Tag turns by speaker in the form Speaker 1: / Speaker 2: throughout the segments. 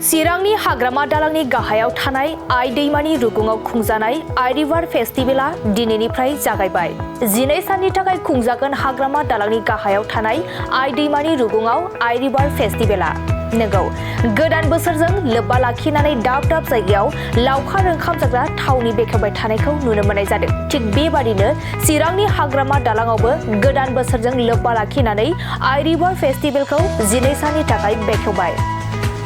Speaker 1: चिरांनि हाग्रामा दालांनि गाहायाव थानाय आइ दैमानि रुगुङाव खुंजानाय आइ रिभार फेस्टिवेला दिनैनिफ्राय जागायबाय। 12 साननि थाखाय खुंजागोन हाग्रामा दालांनि गाहायाव थानाय आइ दैमानि रुगुङाव आइ रिभार फेस्टिवेला। नंगौ, गोदान बोसोरजों लोब्बा लाखिनानै दाब दाब जायगायाव लावखार ओंखाम जाग्रा थावनि बेखेवबाय थानायखौ नुनो मोननाय जादों। थिग बेबादिनो चिरांनि हाग्रामा दालांआवबो गोदान बोसोरजों लोब्बा लाखिनानै आइ रिभार फेस्टिवेलखौ 12 साननि थाखाय बेखेवबाय।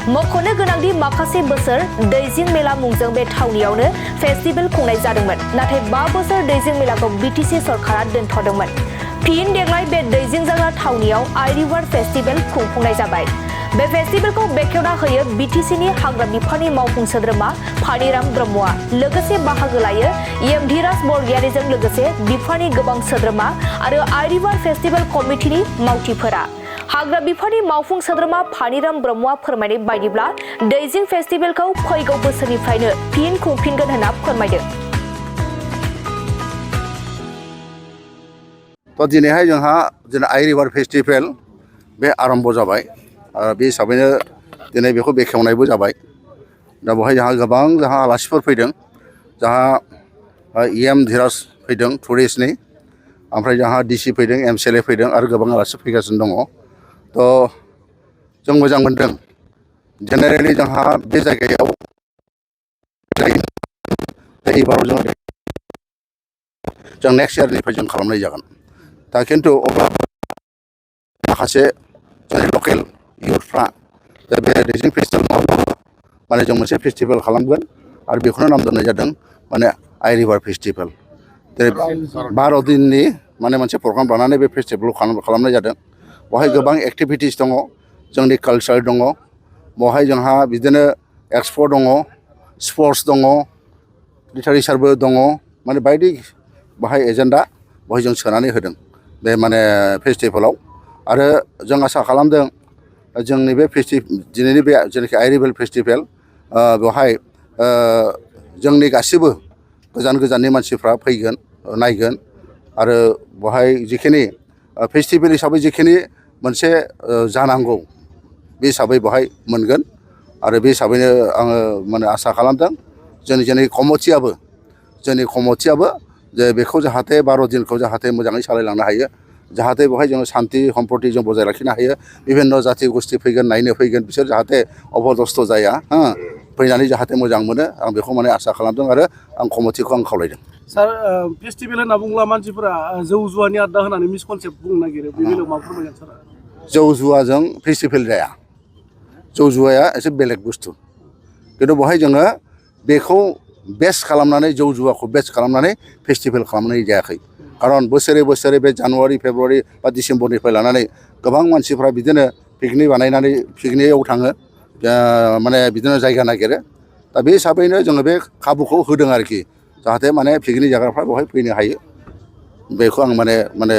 Speaker 1: मख'नो गोनांदि माखासे बोसोर दैजिं मेला मुंजों बे थावनियावनो फेस्टिवेल खुंनाय जादोंमोन, नाथाय 5 बोसोर दैजिं मेलाखौ बिटिसि सरकारा दोनथ'दोंमोन। फिन देग्लाय बे दैजिं जाग्रा थावनियाव आइ रिभार फेस्टिवेल खुंफुंनाय जाबाय। बे फेस्टिवेलखौ बेखेवना होयो बिटिसिनि हाग्रा बिफाननि मावफुं सोद्रोमा फानिराम ब्रह्मआ। लोगोसे बाहागो लायो एमधिराज बरगयारीजों लोगोसे बिफाननि गोबां सोद्रोमा आरो आइ रिभार फेस्टिवेल कमिटिनि मावथिफोरा। हाग्रा बिफाननि मावफुं सोद्रोमा फानिराम ब्रह्मआ फोरमायनाय बायदिब्ला दैजिं फेस्टिवेलखौ फैगौ बोसोरनिफ्रायनो फिन खुंफिनगोन होनना फोरमायदों।
Speaker 2: तो दिनैहाय जोंहा आइ रिभार फेस्टिवेल बे आरम्भ जाबाय। बे हिसाबैनो दिनै बेखौ बेखेवनायबो जाबाय। दा बेवहाय जोंहा आलासिफोर फैदों। जोंहा एमधिराज फैदों टुरिस्टनि, ओमफ्राय जोंहा डिसि फैदों, एमसिएलए फैदों आरो गोबां आलासि फैगासिनो दङ। तो जों मोजां मोनदों। जेनेरेलि जोंहा बे जायगायाव एबाराव जों नेक्स्ट इयारनिफ्राय जों खालामनाय जागोन। दा खिन्थु अब्ला माखासे जोंनि लकेल इयुथफ्रा बे दैजिं फेस्टिभेल माने जों मोनसे फेस्टिभेल खालामगोन आरो बेखौनो नाम दोननाय जादों माने आइ रिभार फेस्टिभेल। जेरै 12 दिननि माने मोनसे प्रग्राम लानानै बे फेस्टिभेलखौ खालामनाय जादों। बेवहाय गोबां एक्टिभिटिस दङ, जोंनि कालचार दङ। बेवहाय जोंहा बिदिनो एक्सप' दङ, स्पर्ट्स दङ, लिटारेचारबो दङ, माने बायदि बाहाय एजेन्डा बेवहाय जों सोनानै होदों बे माने फेस्टिभेलाव। आरो जों आसा खालामदों जोंनि बे दिनैनि बे जेनाखि आइ रिभार फेस्टिभेल बेवहाय जोंनि गासिबो गोजान गोजाननि मानसिफ्रा फैगोन, नायगोन आरो बेवहाय जिखिनि फेस्टिभेल हिसाबै जिखिनि मोनसे जानांगौ बे हिसाबै बेवहाय मोनगोन। आरो बे हिसाबैनो आङो माने आसा खालामदों जोंनि कमिटियाबो जे बेखौ जाहाथे 12 दिनखौ जाहाथे मोजाङै सालायलांनो हायो, जाहाथे बेवहाय जोङो सान्थि सम्पति जों बजाय लाखिनो हायो। बिभिन्न जाथि गोष्ठी फैगोन, नायनो फैगोन, बिसोर जाहाथे अबदस्थ जाया, फैनानै जाहाथे मोजां मोनो, आं बेखौ माने आसा खालामदों आरो आं कमिटिखौ आं खावलायदों।
Speaker 3: सार, फेस्टिभेल होनना बुङोब्ला मानसिफोरा जौ जुवानि आड्डा होनानै मिसकनसेप्ट बुंनो नागिरो, बे बेलायाव मा फोरमायगोन सार?
Speaker 2: जौ जुवाजों फेस्टिभेल जाया। जौ जुवाया एसे बेलेग बुस्थु। खिन्थु बेवहाय जोङो बेखौ बेस खालामनानै, जौ जुवाखौ बेस खालामनानै फेस्टिभेल खालामनाय जायाखै। खारन बोसोरे बे जानुवारि, फेब्रुवारि बा डिसेम्बरनिफ्राय लानानै गोबां मानसिफ्रा बिदिनो पिकनिक बानायनानै पिकनिकआव थाङो, माने बिदिनो जायगा नागिरो। दा बे हिसाबैनो जोङो बे खाबुखौ होदों आरोखि, जाहाथे माने पिकनिक जाग्राफ्रा बेवहाय फैनो हायो। बेखौ आं माने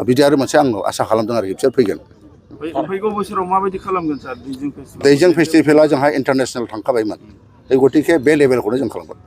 Speaker 2: बिदि आरो मोनसे आं आसा खालामदों आरोखि बिसोर फैगोन।
Speaker 3: फैगौ बोसोराव माबायदि खालामगोन सार दैजिं फेस्टिभेल?
Speaker 2: दैजिं फेस्टिभेला जोंहा इन्टारनेसनेल थांखाबायमोन, गतिके बे लेभेलखौनो जों खालामगोन।